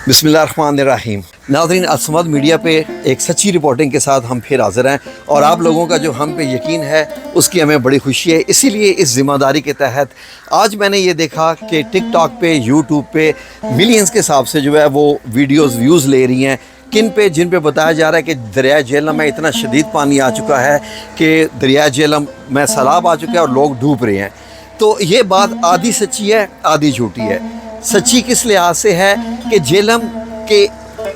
बिस्मिल्लाहिर्रहमानिर्रहीम। नाज़रीन, असमद मीडिया पे एक सच्ची रिपोर्टिंग के साथ हम फिर हाज़िर हैं और आप लोगों का जो हम पे यकीन है उसकी हमें बड़ी खुशी है। इसीलिए इस ज़िम्मेदारी के तहत आज मैंने ये देखा कि टिकटॉक पे, यूट्यूब पे मिलियंस के हिसाब से जो है वो वीडियोस व्यूज़ ले रही हैं जिन पे बताया जा रहा है कि दरिया झेलम में इतना शदीद पानी आ चुका है कि दरिया झेलम में सैलाब आ चुका है और लोग डूब रहे हैं। तो ये बात आधी सच्ची है, आधी झूठी है। सच्ची किस लिहाज से है कि झेलम के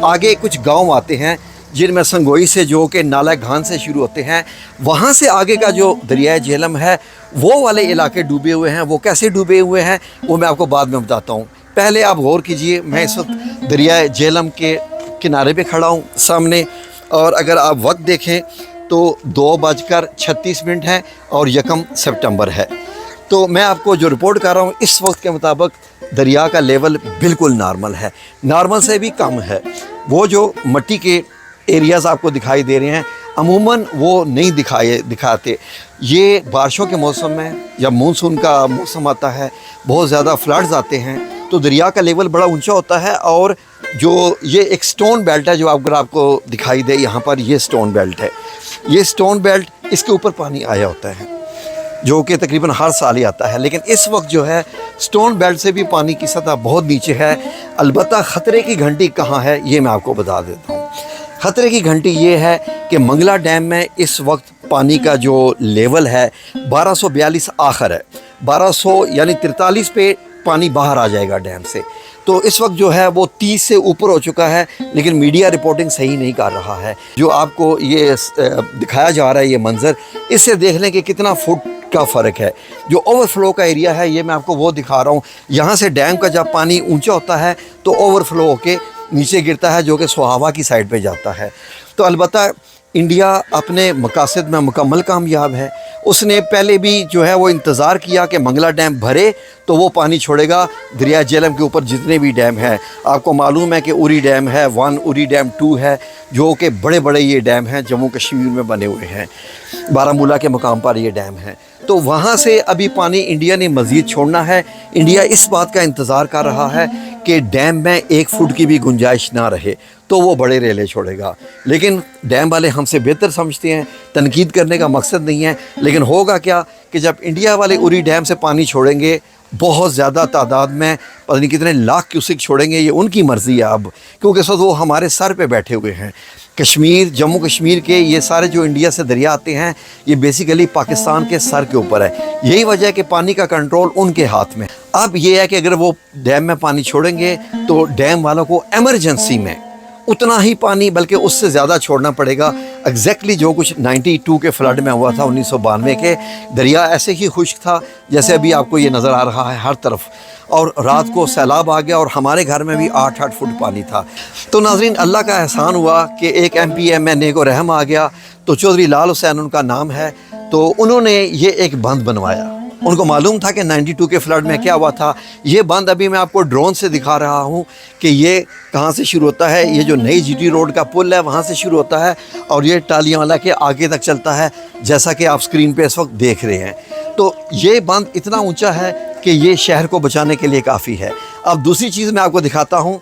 आगे कुछ गांव आते हैं जिनमें संगोई से जो कि नाला घान से शुरू होते हैं, वहाँ से आगे का जो दरिया झेलम है वो वाले इलाके डूबे हुए हैं। वो कैसे डूबे हुए हैं वो मैं आपको बाद में बताता हूँ। पहले आप गौर कीजिए, मैं इस वक्त दरिया झेलम के किनारे पे खड़ा हूँ सामने, और अगर आप वक्त देखें तो 2:36 है और 1 सितंबर है। तो मैं आपको जो रिपोर्ट कर रहा हूँ इस वक्त के मुताबिक दरिया का लेवल बिल्कुल नॉर्मल है, नॉर्मल से भी कम है। वो जो मट्टी के एरियाज़ आपको दिखाई दे रहे हैं अमूमन वो नहीं दिखाते। ये बारिशों के मौसम में जब मानसून का मौसम आता है बहुत ज़्यादा फ्लड्स आते हैं तो दरिया का लेवल बड़ा ऊंचा होता है। और जो ये एक स्टोन बेल्ट है जो अगर आपको दिखाई दे, यहाँ पर ये स्टोन बेल्ट है। ये स्टोन बेल्ट, इसके ऊपर पानी आया होता है जो कि तकरीबन हर साल ही आता है, लेकिन इस वक्त जो है स्टोन बेल्ट से भी पानी की सतह बहुत नीचे है। अलबत्ता ख़तरे की घंटी कहाँ है ये मैं आपको बता देता हूँ। ख़तरे की घंटी ये है कि मंगला डैम में इस वक्त पानी का जो लेवल है 1242 आखिर है, 1200 यानी 43 पे पानी बाहर आ जाएगा डैम से। तो इस वक्त जो है वो 30 से ऊपर हो चुका है, लेकिन मीडिया रिपोर्टिंग सही नहीं कर रहा है। जो आपको ये दिखाया जा रहा है ये मंज़र, इससे देख लें कि कितना फुट का फ़र्क है। जो ओवरफ्लो का एरिया है ये मैं आपको वो दिखा रहा हूँ। यहाँ से डैम का जब पानी ऊंचा होता है तो ओवरफ्लो होके नीचे गिरता है जो कि सोहावा की साइड पे जाता है। तो अलबत्ता इंडिया अपने मकासद में मुकम्मल कामयाब है। उसने पहले भी जो है वो इंतज़ार किया कि मंगला डैम भरे तो वो पानी छोड़ेगा दरिया झेलम के ऊपर जितने भी डैम हैं। आपको मालूम है कि उरी डैम है 1, उरी डैम 2 है, जो कि बड़े बड़े ये डैम हैं जम्मू कश्मीर में बने हुए हैं। बारामूला के मुकाम पर ये डैम है। तो वहाँ से अभी पानी इंडिया ने मज़ीद छोड़ना है। इंडिया इस बात का इंतज़ार कर रहा है कि डैम में 1 फुट की भी गुंजाइश ना रहे तो वो बड़े रेले छोड़ेगा। लेकिन डैम वाले हमसे बेहतर समझते हैं, तनकीद करने का मकसद नहीं है। लेकिन होगा क्या कि जब इंडिया वाले उरी डैम से पानी छोड़ेंगे बहुत ज़्यादा तादाद में, पता नहीं कितने लाख क्यूसिक छोड़ेंगे, ये उनकी मर्ज़ी है अब, क्योंकि इस वक्त वो हमारे सर पे बैठे हुए हैं। कश्मीर, जम्मू कश्मीर के ये सारे जो इंडिया से दरिया आते हैं ये बेसिकली पाकिस्तान के सर के ऊपर है। यही वजह है कि पानी का कंट्रोल उनके हाथ में। अब ये है कि अगर वो डैम में पानी छोड़ेंगे तो डैम वालों को एमरजेंसी में उतना ही पानी बल्कि उससे ज़्यादा छोड़ना पड़ेगा। एग्जैक्टली जो कुछ 92 के फ्लड में हुआ था 1992 के, दरिया ऐसे ही खुश्क था जैसे अभी आपको ये नज़र आ रहा है हर तरफ, और रात को सैलाब आ गया और हमारे घर में भी 8-8 फुट पानी था। तो नाज़रीन, अल्लाह का एहसान हुआ कि एक MP MNA को रहम आ गया। तो चौधरी लाल हुसैन उनका नाम है, तो उन्होंने ये एक बंद बनवाया। उनको मालूम था कि 92 के फ्लड में क्या हुआ था। ये बंद अभी मैं आपको ड्रोन से दिखा रहा हूँ कि ये कहाँ से शुरू होता है। ये जो नई GT रोड का पुल है वहाँ से शुरू होता है और ये टालियांवाला के आगे तक चलता है, जैसा कि आप स्क्रीन पे इस वक्त देख रहे हैं। तो ये बंद इतना ऊंचा है कि ये शहर को बचाने के लिए काफ़ी है। अब दूसरी चीज़ मैं आपको दिखाता हूँ,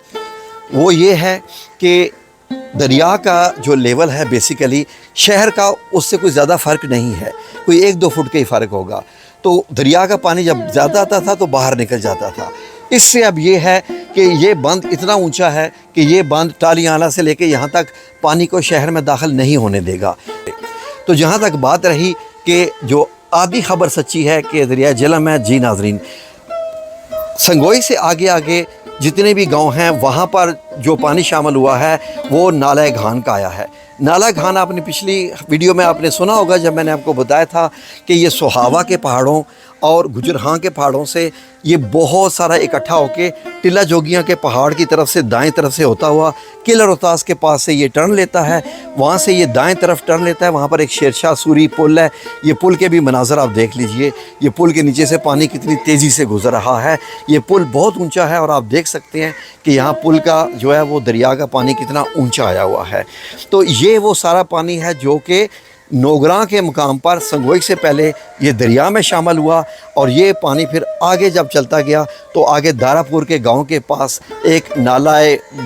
वो ये है कि दरिया का जो लेवल है बेसिकली शहर का उससे कोई ज़्यादा फ़र्क नहीं है, कोई 1-2 फुट का ही फ़र्क होगा। तो दरिया का पानी जब ज़्यादा आता था तो बाहर निकल जाता था। इससे अब ये है कि ये बंद इतना ऊंचा है कि ये बंद टालियांवाला से लेके यहाँ तक पानी को शहर में दाखिल नहीं होने देगा। तो जहाँ तक बात रही कि जो आधी खबर सच्ची है कि दरिया झेलम है, जी नाजरीन, संगोई से आगे आगे जितने भी गांव हैं वहाँ पर जो पानी शामिल हुआ है वो नाला घान का आया है। नाला घान आपने पिछली वीडियो में आपने सुना होगा जब मैंने आपको बताया था कि ये सोहावा के पहाड़ों और गुजरहां के पहाड़ों से ये बहुत सारा इकट्ठा होके टिल्ला जोगियां के पहाड़ की तरफ से दाएं तरफ से होता हुआ किला रोहतास के पास से ये टर्न लेता है, वहाँ से ये दाएं तरफ टर्न लेता है। वहाँ पर एक शेरशाह सूरी पुल है, ये पुल के भी मनाजर आप देख लीजिए। ये पुल के नीचे से पानी कितनी तेज़ी से गुजर रहा है। ये पुल बहुत ऊंचा है और आप देख सकते हैं कि यहाँ पुल का जो है वो दरिया का पानी कितना ऊंचा आया हुआ है। तो ये वो सारा पानी है जो कि नोगरा के मुकाम पर संगोई से पहले ये दरिया में शामिल हुआ और ये पानी फिर आगे जब चलता गया तो आगे दारापुर के गांव के पास एक नाला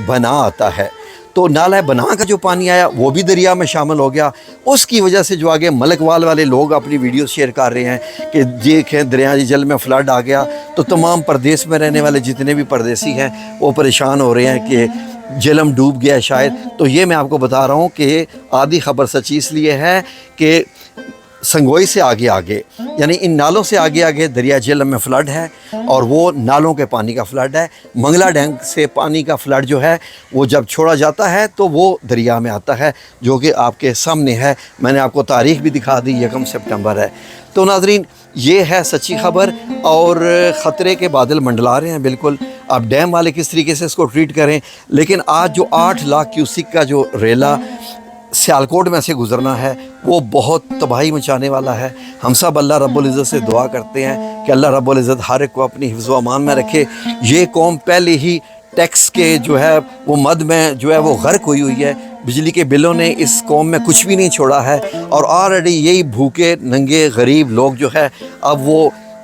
बना आता है, तो नाला बना का जो पानी आया वो भी दरिया में शामिल हो गया। उसकी वजह से जो आगे मलकवाल वाले लोग अपनी वीडियो शेयर कर रहे हैं कि देखें दरिया जल में फ्लड आ गया, तो तमाम प्रदेश में रहने वाले जितने भी परदेसी हैं वो परेशान हो रहे हैं कि झेलम डूब गया है शायद। तो ये मैं आपको बता रहा हूँ कि आधी खबर सच्ची इसलिए है कि संगोई से आगे यानी इन नालों से आगे दरिया झेलम में फ़्लड है और वो नालों के पानी का फ़्लड है। मंगला डैम से पानी का फ़्लड जो है वो जब छोड़ा जाता है तो वो दरिया में आता है, जो कि आपके सामने है। मैंने आपको तारीख़ भी दिखा दी, 1 सितंबर है। तो नाज़रीन, ये है सच्ची खबर और ख़तरे के बादल मंडला रहे हैं बिल्कुल। अब डैम वाले किस तरीके से इसको ट्रीट करें, लेकिन आज जो 8 लाख क्यूसिक का जो रेला सियालकोट में से गुज़रना है वो बहुत तबाही मचाने वाला है। हम सब अल्लाह रब्बुल इज़्ज़त से दुआ करते हैं कि अल्लाह रब्बुल इज़्ज़त हर एक को अपनी हिफ्ज़ व अमान में रखे। ये कौम पहले ही टैक्स के जो है वो मद में जो है वो गर्क हुई है। बिजली के बिलों ने इस कौम में कुछ भी नहीं छोड़ा है और ऑलरेडी यही भूखे नंगे गरीब लोग जो है अब वो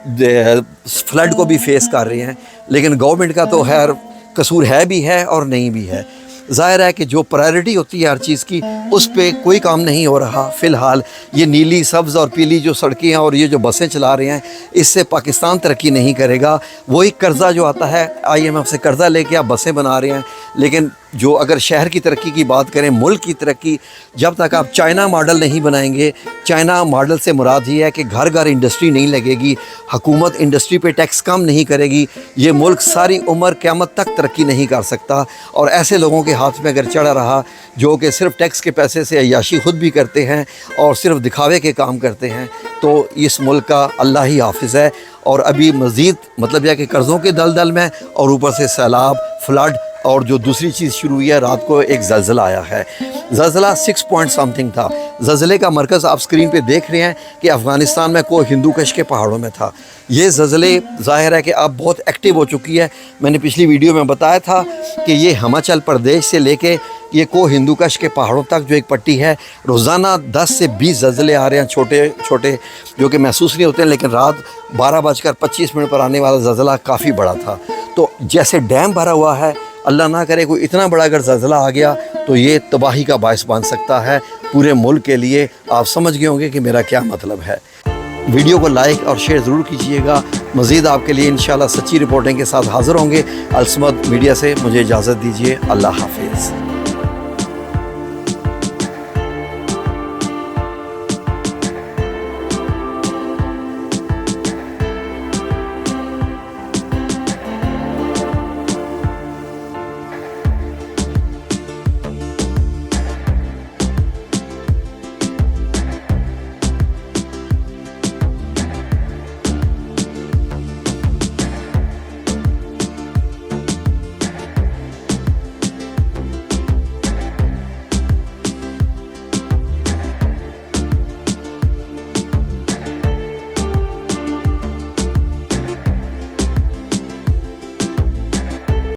फ्लड को भी फेस कर रहे हैं। लेकिन गवर्नमेंट का तो खैर कसूर है भी है और नहीं भी है। ज़ाहिर है कि जो प्रायोरिटी होती है हर चीज़ की उस पे कोई काम नहीं हो रहा। फ़िलहाल ये नीली, सब्ज़ और पीली जो सड़कें हैं और ये जो बसें चला रहे हैं, इससे पाकिस्तान तरक्की नहीं करेगा। वही कर्ज़ा जो आता है IMF से कर्ज़ा लेके आप बसें बना रहे हैं, लेकिन जो अगर शहर की तरक्की की बात करें, मुल्क की तरक्की, जब तक आप चाइना मॉडल नहीं बनाएंगे, चाइना मॉडल से मुराद ये है कि घर घर इंडस्ट्री नहीं लगेगी, हुकूमत इंडस्ट्री पे टैक्स कम नहीं करेगी, ये मुल्क सारी उम्र क़यामत तक तरक्की नहीं कर सकता। और ऐसे लोगों के हाथ में अगर चढ़ा रहा जो कि सिर्फ टैक्स के पैसे से अय्याशी खुद भी करते हैं और सिर्फ दिखावे के काम करते हैं, तो इस मुल्क का अल्लाह ही हाफिज़ है। और अभी मज़ीद मतलब यह कि कर्ज़ों के दलदल में और ऊपर से सैलाब, फ्लड और जो दूसरी चीज़ शुरू हुई है, रात को एक ज़लज़ला आया है। ज़लज़ला 6 पॉइंट समथिंग था। ज़लज़ले का मरकज़ आप स्क्रीन पे देख रहे हैं कि अफ़गानिस्तान में कोह हिंदू कश के पहाड़ों में था। ये ज़लज़ले ज़ाहिर है कि अब बहुत एक्टिव हो चुकी है। मैंने पिछली वीडियो में बताया था कि ये हिमाचल प्रदेश से लेके ये कोह हिंदू कश के पहाड़ों तक जो एक पट्टी है, रोज़ाना 10 से 20 ज़लज़ले आ रहे हैं, छोटे छोटे, जो कि महसूस नहीं होते हैं, लेकिन रात 12:25 पर आने वाला ज़लज़ला काफ़ी बड़ा था। तो जैसे डैम भरा हुआ है, अल्लाह ना करे कोई इतना बड़ा अगर ज़लज़ला आ गया तो ये तबाही का बायस बन सकता है पूरे मुल्क के लिए। आप समझ गए होंगे कि मेरा क्या मतलब है। वीडियो को लाइक और शेयर ज़रूर कीजिएगा। मज़ीद आपके लिए इंशाल्लाह सच्ची रिपोर्टिंग के साथ हाज़िर होंगे। अलसमद मीडिया से मुझे इजाज़त दीजिए। अल्लाह हाफिज़।